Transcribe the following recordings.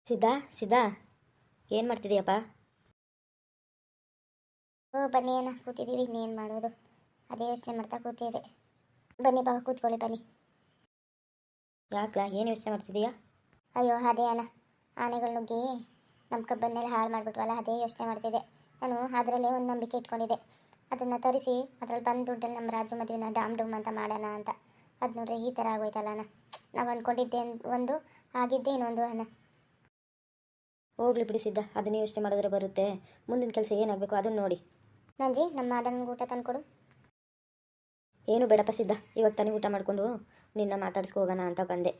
ಸಿದ್ಧಾ ಸಿದ್ಧಾ ಏನು ಮಾಡ್ತಿದ್ದೀಯಪ್ಪ? ಬನ್ನಿ ಅಣ್ಣ, ಕೂತಿದ್ದೀವಿ. ಇನ್ನೇನು ಮಾಡೋದು, ಅದೇ ಯೋಚನೆ ಮಾಡ್ತಾ ಕೂತಿದ್ದೆ. ಬನ್ನಿ ಬಾವ, ಕೂತ್ಕೊಳ್ಳಿ ಬನ್ನಿ. ಯಾಕಲ ಏನು ಯೋಚನೆ ಮಾಡ್ತಿದ್ದೀಯಾ? ಅಯ್ಯೋ ಅದೇ ಅಣ್ಣ, ಆನೆಗಳು ನುಗ್ಗಿ ನಮ್ಮ ಕಬ್ಬನ್ನೆಲ್ಲ ಹಾಳು ಮಾಡಿಬಿಟ್ವಲ್ಲ, ಅದೇ ಯೋಚನೆ ಮಾಡ್ತಿದ್ದೆ. ನಾನು ಅದರಲ್ಲೇ ಒಂದು ನಂಬಿಕೆ ಇಟ್ಕೊಂಡಿದ್ದೆ, ಅದನ್ನು ತರಿಸಿ ಅದರಲ್ಲಿ ಬಂದು ದುಡ್ಡಲ್ಲಿ ನಮ್ಮ ರಾಜು ಮದುವೆನ ಡಾಮ್ ಡೂಮ್ ಅಂತ ಮಾಡೋಣ ಅಂತ. ಅದು ನೋಡ್ರೆ ಈ ಥರ ಆಗೋಯ್ತಲ್ಲ ಅಣ್ಣ. ನಾವು ಅಂದ್ಕೊಂಡಿದ್ದೆ ಒಂದು, ಆಗಿದ್ದೆ ಇನ್ನೊಂದು ಅಣ್ಣ. ಹೋಗ್ಲಿ ಬಿಡಿ ಸಿದ್ಧ, ಅದನ್ನೇ ಯೋಚನೆ ಮಾಡಿದ್ರೆ ಬರುತ್ತೆ. ಮುಂದಿನ ಕೆಲಸ ಏನಾಗಬೇಕು ಅದನ್ನು ನೋಡಿ. ನಂಜಿ, ನಮ್ಮ ಅದನ್ನು ಊಟ ತಂದುಕೊಡು. ಏನು ಬೇಡಪ್ಪ ಸಿದ್ಧ, ಇವಾಗ ತಾನೇ ಊಟ ಮಾಡಿಕೊಂಡು ನಿನ್ನ ಮಾತಾಡಿಸ್ಕೊ ಹೋಗೋಣ ಅಂತ ಬಂದೆ.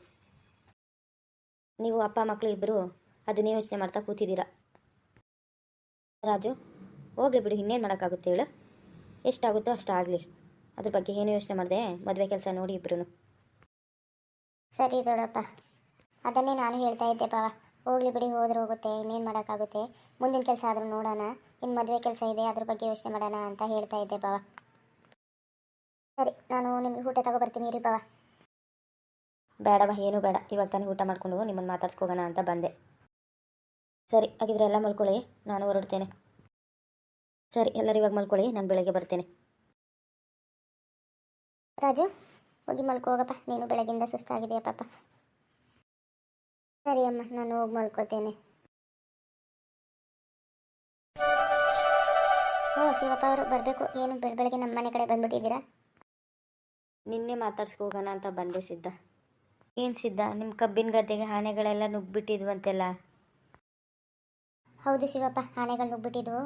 ನೀವು ಅಪ್ಪ ಮಕ್ಕಳು ಇಬ್ಬರು ಅದನ್ನೇ ಯೋಚನೆ ಮಾಡ್ತಾ ಕೂತಿದ್ದೀರಾ. ರಾಜು, ಹೋಗ್ಲಿ ಬಿಡಿ, ಇನ್ನೇನು ಮಾಡೋಕ್ಕಾಗುತ್ತೆ ಹೇಳು. ಎಷ್ಟಾಗುತ್ತೋ ಅಷ್ಟಾಗಲಿ, ಅದ್ರ ಬಗ್ಗೆ ಏನು ಯೋಚನೆ ಮಾಡಿದೆ. ಮದುವೆ ಕೆಲಸ ನೋಡಿ ಇಬ್ಬರು. ಸರಿ ದೊಡ್ಡಪ್ಪ, ಅದನ್ನೇ ನಾನು ಹೇಳ್ತಾ ಇದ್ದೆ ಬಾವ. ಹೋಗ್ಲಿ ಬಿಡಿ, ಹೋದ್ರೆ ಹೋಗುತ್ತೆ, ಇನ್ನೇನು ಮಾಡೋಕ್ಕಾಗುತ್ತೆ. ಮುಂದಿನ ಕೆಲಸ ಆದರೂ ನೋಡೋಣ, ಇನ್ನು ಮದುವೆ ಕೆಲಸ ಇದೆ, ಅದ್ರ ಬಗ್ಗೆ ಯೋಚನೆ ಮಾಡೋಣ ಅಂತ ಹೇಳ್ತಾ ಇದ್ದೆ ಬಾವ. ಸರಿ, ನಾನು ನಿಮಗೆ ಊಟ ತಗೊಬರ್ತೀನಿ ರೀ ಬಾವ. ಬೇಡವ, ಏನೂ ಬೇಡ, ಇವಾಗ ತಾನೇ ಊಟ ಮಾಡಿಕೊಂಡು ನಿಮ್ಮನ್ನು ಮಾತಾಡ್ಸ್ಕೋಗೋಣ ಅಂತ ಬಂದೆ. ಸರಿ, ಹಾಗಿದ್ರೆ ಎಲ್ಲ ಮಲ್ಕೊಳ್ಳಿ, ನಾನು ಹೊರಡ್ತೇನೆ. ಸರಿ, ಎಲ್ಲರೂ ಇವಾಗ ಮಲ್ಕೊಳ್ಳಿ, ನಾನು ಬೆಳಗ್ಗೆ ಬರ್ತೇನೆ. ರಾಜು, ಹೋಗಿ ಮಲ್ಕೋ ಹೋಗಪ್ಪ, ನೀನು ಬೆಳಗಿಂದ ಸುಸ್ತಾಗಿದೆಯಾ ಪಾಪ. ಸರಿ ಅಮ್ಮ, ನಾನು ಹೋಗಿ ಮಲ್ಕೋತೇನೆ. ಓ ಶಿವಪ್ಪ ಅವರು ಬರಬೇಕು. ಏನು ಬೆಳಗ್ಗೆ ನಮ್ಮ ಮನೆ ಕಡೆ ಬಂದ್ಬಿಟ್ಟಿದ್ದೀರಾ? ನಿನ್ನೆ ಮಾತಾಡ್ಸ್ಕೋಗೋಣ ಅಂತ ಬಂದೆ ಸಿದ್ಧ. ಏನು ಸಿದ್ಧ, ನಿಮ್ಮ ಕಬ್ಬಿನ ಗದ್ದೆಗೆ ಆನೆಗಳೆಲ್ಲ ನುಗ್ಗಿಬಿಟ್ಟಿದ್ವಂತೆಲ್ಲ? ಹೌದು ಶಿವಪ್ಪ, ಆನೆಗಳು ನುಗ್ಗಿಬಿಟ್ಟಿದ್ವು.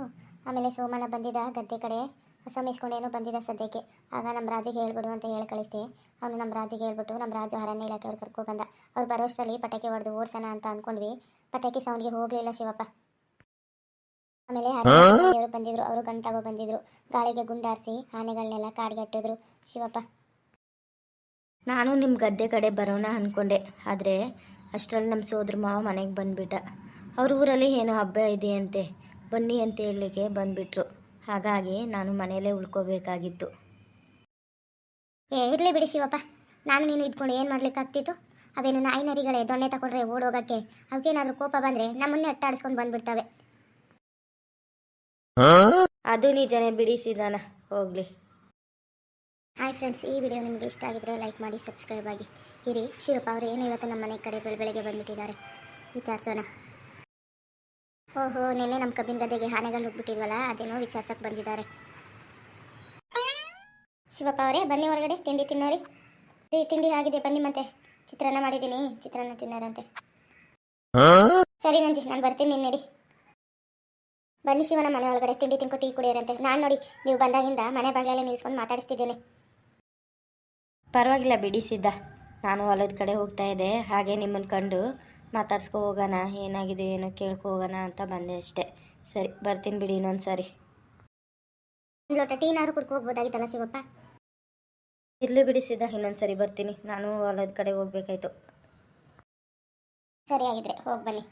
ಆಮೇಲೆ ಸೋಮನ ಬಂದಿದ್ದ ಗದ್ದೆ ಕಡೆ, ಹೊಸ ಮೇಯಿಸ್ಕೊಂಡೇನೋ ಬಂದಿದ್ದ ಸದ್ಯಕ್ಕೆ. ಆಗ ನಮ್ಮ ರಾಜಿಗೆ ಹೇಳ್ಬಿಡು ಅಂತ ಹೇಳಿ ಕಳಿಸ್ದೆ. ಅವನು ನಮ್ಮ ರಾಜಿಗೆ ಹೇಳ್ಬಿಟ್ಟು ನಮ್ಮ ರಾಜು ಅರಣ್ಯ ಇಲಾಖೆಯವ್ರು ಕರ್ಕೊಬಂದ. ಅವ್ರು ಬರೋಷ್ಟರಲ್ಲಿ ಪಟಾಕಿ ಹೊಡೆದು ಓಡಿಸೋಣ ಅಂತ ಅಂದ್ಕೊಂಡ್ವಿ. ಪಟಾಕಿ ಸೌಂಡ್ಗೆ ಹೋಗಲಿಲ್ಲ ಶಿವಪ್ಪ. ಆಮೇಲೆ ಆನೆಗಳು ಬಂದಿದ್ರು, ಅವರು ಗಂಟಾಗೋ ಬಂದಿದ್ರು. ಗಾಳಿಗೆ ಗುಂಡಾರಿಸಿ ಆನೆಗಳನ್ನೆಲ್ಲ ಕಾಡ್ಗಟ್ಟಿದ್ರು ಶಿವಪ್ಪ. ನಾನು ನಿಮ್ಮ ಗದ್ದೆ ಕಡೆ ಬರೋಣ ಅಂದ್ಕೊಂಡೆ, ಆದರೆ ಅಷ್ಟರಲ್ಲಿ ನಮ್ಮ ಸೋದ್ರ ಮಾವ ಮನೆಗೆ ಬಂದುಬಿಟ್ಟ. ಅವ್ರ ಊರಲ್ಲಿ ಏನೋ ಹಬ್ಬ ಇದೆಯಂತೆ, ಬನ್ನಿ ಅಂತ ಹೇಳಲಿಕ್ಕೆ ಬಂದುಬಿಟ್ರು. ಹಾಗಾಗಿ ನಾನು ಮನೆಯಲ್ಲೇ ಉಳ್ಕೋಬೇಕಾಗಿತ್ತು. ಇರಲಿ ಬಿಡಿ ಶಿವಪ್ಪ, ನಾನು ನೀನು ಇದ್ಕೊಂಡು ಏನು ಮಾಡ್ಲಿಕ್ಕಾಗ್ತಿತ್ತು? ಅವೇನು ನಾಯಿ ನರಿಗಳೇ, ದೊಣ್ಣೆ ತಗೊಂಡ್ರೆ ಓಡೋಗಕ್ಕೆ. ಅವಕ್ಕೇನಾದರೂ ಕೋಪ ಬಂದರೆ ನಮ್ಮನ್ನೇ ಅಟ್ಟಾಡಿಸ್ಕೊಂಡು ಬಂದುಬಿಡ್ತವೆ. ಅದು ನಿಜನೇ ಬಿಡಿ ಸಿದಾನ, ಹೋಗಲಿ. ಹಾಯ್ ಫ್ರೆಂಡ್ಸ್, ಈ ವಿಡಿಯೋ ನಿಮಗೆ ಇಷ್ಟ ಆಗಿದ್ರೆ ಲೈಕ್ ಮಾಡಿ, ಸಬ್ಸ್ಕ್ರೈಬ್ ಆಗಿ ಇರಿ. ಶಿವಪ್ಪ ಅವರು ಏನು ಇವತ್ತು ನಮ್ಮ ಮನೆ ಕಡೆ ಬೆಳಗ್ಗೆ ಬಂದುಬಿಟ್ಟಿದ್ದಾರೆ, ವಿಚಾರಿಸೋಣ. ಓಹೋ, ನಿನ್ನೆ ನಮ್ಮ ಕಬ್ಬಿನ ಗದ್ದೆಗೆ ಆನೆಗಳು ನುಗ್ಗಿಬಿಟ್ಟಿದ್ವಲ್ಲ, ಅದೇನೋ ವಿಚಾರಿಸೋಕೆ ಬಂದಿದ್ದಾರೆ. ಶಿವಪ್ಪ ಅವರೇ ಬನ್ನಿ ಹೊರಗಡೆ, ತಿಂಡಿ ತಿನ್ನೋರಿ. ತಿಂಡಿ ಆಗಿದೆ ಬನ್ನಿ, ಮತ್ತೆ ಚಿತ್ರಾನ್ನ ಮಾಡಿದ್ದೀನಿ, ಚಿತ್ರಾನ್ನ ತಿನ್ನಾರಂತೆ. ಸರಿ ನಂಜಿ, ನಾನು ಬರ್ತೀನಿ, ನೀನು ನಡಿ. ಬನ್ನಿ ಶಿವನ ಮನೆ ಒಳಗಡೆ, ತಿಂಡಿ ತಿನ್ಕೊ ಟೀ ಕುಡಿಯೋರಂತೆ. ನಾನು ನೋಡಿ ನೀವು ಬಂದಾಗಿಂದ ಮನೆ ಬಾಗಿಲಲ್ಲೇ ನಿಲ್ಸ್ಕೊಂಡು ಮಾತಾಡಿಸ್ತಿದ್ದೇನೆ. ಪರವಾಗಿಲ್ಲ ಬಿಡಿ ಸಿದ್ಧ, ನಾನು ಹೊಲದ ಕಡೆ ಹೋಗ್ತಾ ಇದ್ದೆ, ಹಾಗೆ ನಿಮ್ಮನ್ನು ಕಂಡು ಮಾತಾಡ್ಸ್ಕೊ ಹೋಗೋಣ, ಏನಾಗಿದೆ ಏನೋ ಕೇಳ್ಕೊ ಹೋಗೋಣ ಅಂತ ಬಂದೆ ಅಷ್ಟೇ. ಸರಿ, ಬರ್ತೀನಿ ಬಿಡಿ ಇನ್ನೊಂದು ಸಾರಿ. ಒಂದು ಲೋಟ ಟೀನಾರು ಕುಡ್ಕೊ ಹೋಗ್ಬೋದಾಗಿತ್ತಲ್ಲ ಶಿವಪ್ಪ. ಇರಲಿ ಬಿಡಿ ಸಿದ್ಧ, ಇನ್ನೊಂದು ಸರಿ ಬರ್ತೀನಿ, ನಾನು ಹೊಲದ ಕಡೆ ಹೋಗ್ಬೇಕಾಯ್ತು. ಸರಿ ಆಗಿದ್ರೆ ಹೋಗಿ ಬನ್ನಿ.